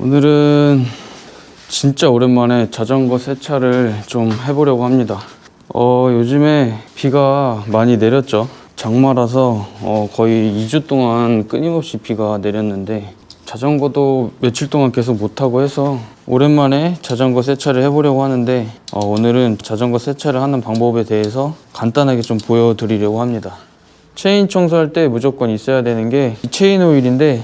오늘은 진짜 오랜만에 자전거 세차를 좀 해보려고 합니다. 요즘에 비가 많이 내렸죠. 장마라서 거의 2주 동안 끊임없이 비가 내렸는데 자전거도 며칠 동안 계속 못하고 해서 오랜만에 자전거 세차를 해보려고 하는데 오늘은 자전거 세차를 하는 방법에 대해서 간단하게 좀 보여드리려고 합니다. 체인 청소할 때 무조건 있어야 되는 게 이 체인 오일인데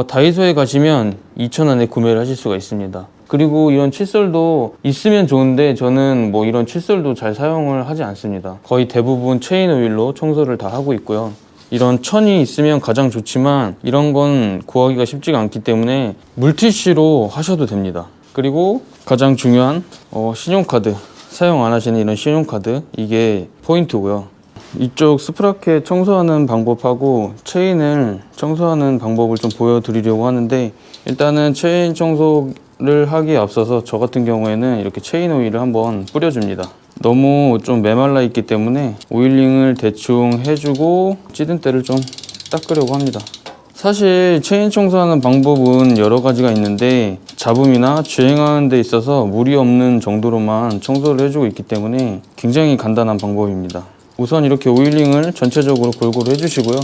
다이소에 가시면 2,000원에 구매를 하실 수가 있습니다. 그리고 이런 칫솔도 있으면 좋은데 저는 뭐 이런 칫솔도 잘 사용을 하지 않습니다. 거의 대부분 체인 오일로 청소를 다 하고 있고요. 이런 천이 있으면 가장 좋지만 이런 건 구하기가 쉽지가 않기 때문에 물티슈로 하셔도 됩니다. 그리고 가장 중요한 신용카드, 사용 안 하시는 이런 신용카드, 이게 포인트고요. 이쪽 스프라켓 청소하는 방법하고 체인을 청소하는 방법을 좀 보여드리려고 하는데, 일단은 체인 청소를 하기에 앞서서 저 같은 경우에는 이렇게 체인 오일을 한번 뿌려줍니다. 너무 좀 메말라 있기 때문에 오일링을 대충 해주고 찌든 때를 좀 닦으려고 합니다. 사실 체인 청소하는 방법은 여러 가지가 있는데 잡음이나 주행하는 데 있어서 무리 없는 정도로만 청소를 해주고 있기 때문에 굉장히 간단한 방법입니다. 우선 이렇게 오일링을 전체적으로 골고루 해주시고요.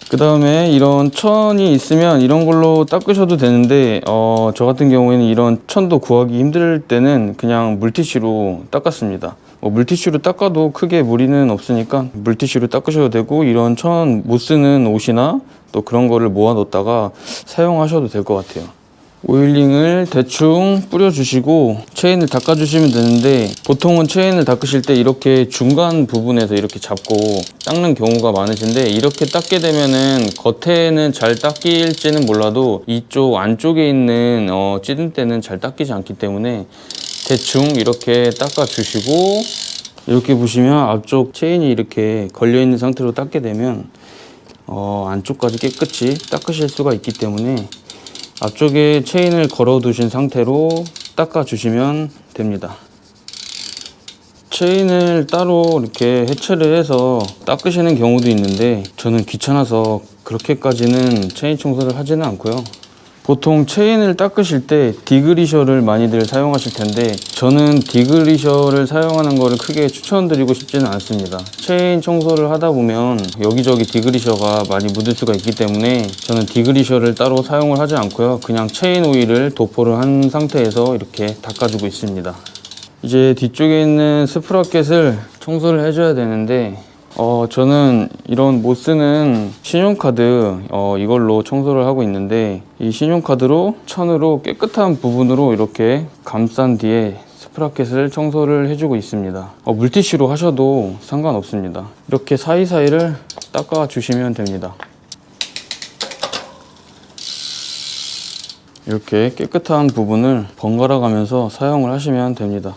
그 다음에 이런 천이 있으면 이런 걸로 닦으셔도 되는데 저 같은 경우에는 이런 천도 구하기 힘들 때는 그냥 물티슈로 닦았습니다. 물티슈로 닦아도 크게 무리는 없으니까 물티슈로 닦으셔도 되고, 이런 천 못 쓰는 옷이나 또 그런 거를 모아 놓다가 사용하셔도 될 것 같아요. 오일링을 대충 뿌려주시고 체인을 닦아주시면 되는데, 보통은 체인을 닦으실 때 이렇게 중간 부분에서 이렇게 잡고 닦는 경우가 많으신데, 이렇게 닦게 되면은 겉에는 잘 닦일지는 몰라도 이쪽 안쪽에 있는 찌든때는 잘 닦이지 않기 때문에 대충 이렇게 닦아주시고, 이렇게 보시면 앞쪽 체인이 이렇게 걸려있는 상태로 닦게 되면 안쪽까지 깨끗이 닦으실 수가 있기 때문에 앞쪽에 체인을 걸어 두신 상태로 닦아 주시면 됩니다. 체인을 따로 이렇게 해체를 해서 닦으시는 경우도 있는데 저는 귀찮아서 그렇게까지는 체인 청소를 하지는 않고요. 보통 체인을 닦으실 때 디그리셔를 많이들 사용하실 텐데 저는 디그리셔를 사용하는 거를 크게 추천드리고 싶지는 않습니다. 체인 청소를 하다 보면 여기저기 디그리셔가 많이 묻을 수가 있기 때문에 저는 디그리셔를 따로 사용을 하지 않고요. 그냥 체인 오일을 도포를 한 상태에서 이렇게 닦아주고 있습니다. 이제 뒤쪽에 있는 스프라켓을 청소를 해줘야 되는데 저는 이런 못 쓰는 신용카드 이걸로 청소를 하고 있는데, 이 신용카드로 천으로 깨끗한 부분으로 이렇게 감싼 뒤에 스프라켓을 청소를 해주고 있습니다. 물티슈로 하셔도 상관없습니다. 이렇게 사이사이를 닦아 주시면 됩니다. 이렇게 깨끗한 부분을 번갈아 가면서 사용을 하시면 됩니다.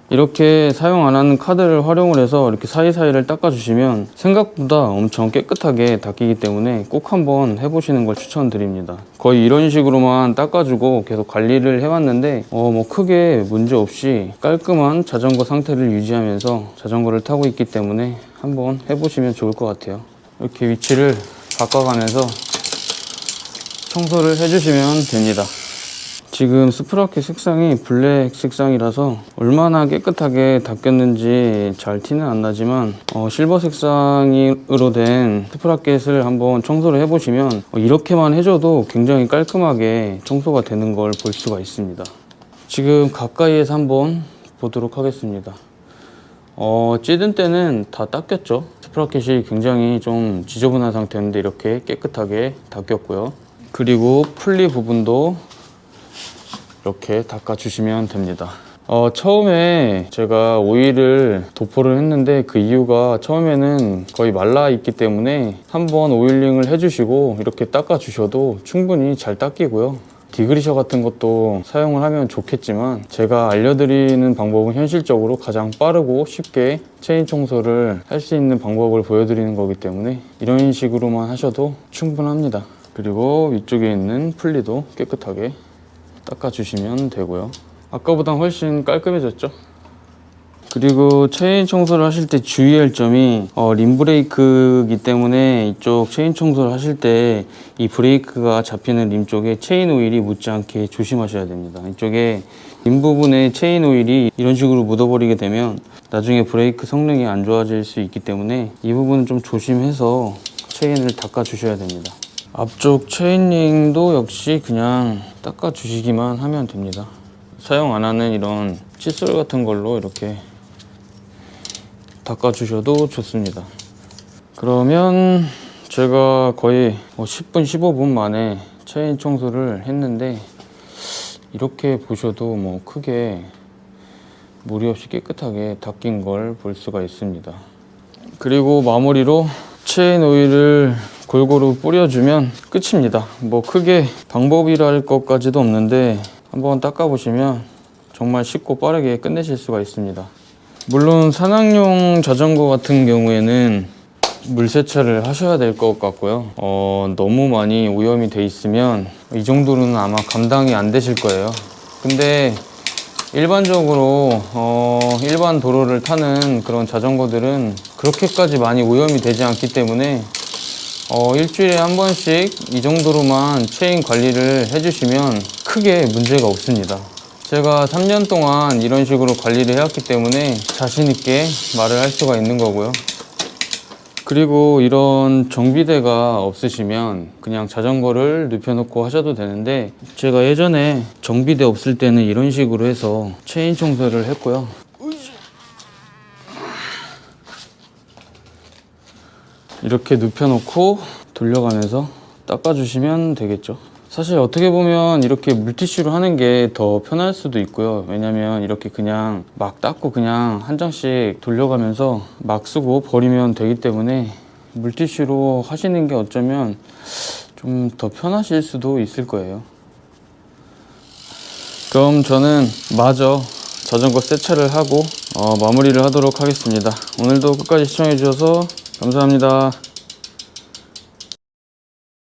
이렇게 사용 안 하는 카드를 활용을 해서 이렇게 사이사이를 닦아 주시면 생각보다 엄청 깨끗하게 닦이기 때문에 꼭 한번 해보시는 걸 추천드립니다. 거의 이런 식으로만 닦아주고 계속 관리를 해왔는데 뭐 크게 문제 없이 깔끔한 자전거 상태를 유지하면서 자전거를 타고 있기 때문에 한번 해보시면 좋을 것 같아요. 이렇게 위치를 바꿔가면서 청소를 해주시면 됩니다. 지금 스프라켓 색상이 블랙 색상이라서 얼마나 깨끗하게 닦였는지 잘 티는 안 나지만 실버 색상으로 된 스프라켓을 한번 청소를 해보시면 이렇게만 해줘도 굉장히 깔끔하게 청소가 되는 걸 볼 수가 있습니다. 지금 가까이에서 한번 보도록 하겠습니다. 찌든 때는 다 닦였죠. 스프라켓이 굉장히 좀 지저분한 상태였는데 이렇게 깨끗하게 닦였고요. 그리고 풀리 부분도 이렇게 닦아주시면 됩니다. 처음에 제가 오일을 도포를 했는데 그 이유가 처음에는 거의 말라 있기 때문에 한번 오일링을 해주시고 이렇게 닦아주셔도 충분히 잘 닦이고요. 디그리셔 같은 것도 사용을 하면 좋겠지만 제가 알려드리는 방법은 현실적으로 가장 빠르고 쉽게 체인 청소를 할 수 있는 방법을 보여드리는 거기 때문에 이런 식으로만 하셔도 충분합니다. 그리고 위쪽에 있는 풀리도 깨끗하게 닦아주시면 되고요. 아까보다 훨씬 깔끔해졌죠? 그리고 체인 청소를 하실 때 주의할 점이 림 브레이크이기 때문에 이쪽 체인 청소를 하실 때 이 브레이크가 잡히는 림 쪽에 체인 오일이 묻지 않게 조심하셔야 됩니다. 이쪽에 림 부분에 체인 오일이 이런 식으로 묻어버리게 되면 나중에 브레이크 성능이 안 좋아질 수 있기 때문에 이 부분은 좀 조심해서 체인을 닦아 주셔야 됩니다. 앞쪽 체인링도 역시 그냥 닦아 주시기만 하면 됩니다. 사용 안 하는 이런 칫솔 같은 걸로 이렇게 닦아 주셔도 좋습니다. 그러면 제가 거의 10분 15분 만에 체인 청소를 했는데 이렇게 보셔도 뭐 크게 무리 없이 깨끗하게 닦인 걸 볼 수가 있습니다. 그리고 마무리로 체인 오일을 골고루 뿌려주면 끝입니다. 뭐 크게 방법이랄 것까지도 없는데 한번 닦아보시면 정말 쉽고 빠르게 끝내실 수가 있습니다. 물론 산악용 자전거 같은 경우에는 물 세차를 하셔야 될 것 같고요. 너무 많이 오염이 돼 있으면 이 정도로는 아마 감당이 안 되실 거예요. 근데 일반적으로 일반 도로를 타는 그런 자전거들은 그렇게까지 많이 오염이 되지 않기 때문에 일주일에 한 번씩 이 정도로만 체인 관리를 해주시면 크게 문제가 없습니다. 제가 3년 동안 이런 식으로 관리를 해왔기 때문에 자신 있게 말을 할 수가 있는 거고요. 그리고 이런 정비대가 없으시면 그냥 자전거를 눕혀놓고 하셔도 되는데 제가 예전에 정비대 없을 때는 이런 식으로 해서 체인 청소를 했고요. 이렇게 눕혀놓고 돌려가면서 닦아주시면 되겠죠. 사실 어떻게 보면 이렇게 물티슈로 하는 게 더 편할 수도 있고요. 왜냐면 이렇게 그냥 막 닦고 그냥 한 장씩 돌려가면서 막 쓰고 버리면 되기 때문에 물티슈로 하시는 게 어쩌면 좀 더 편하실 수도 있을 거예요. 그럼 저는 마저 자전거 세차를 하고 마무리를 하도록 하겠습니다. 오늘도 끝까지 시청해 주셔서 감사합니다.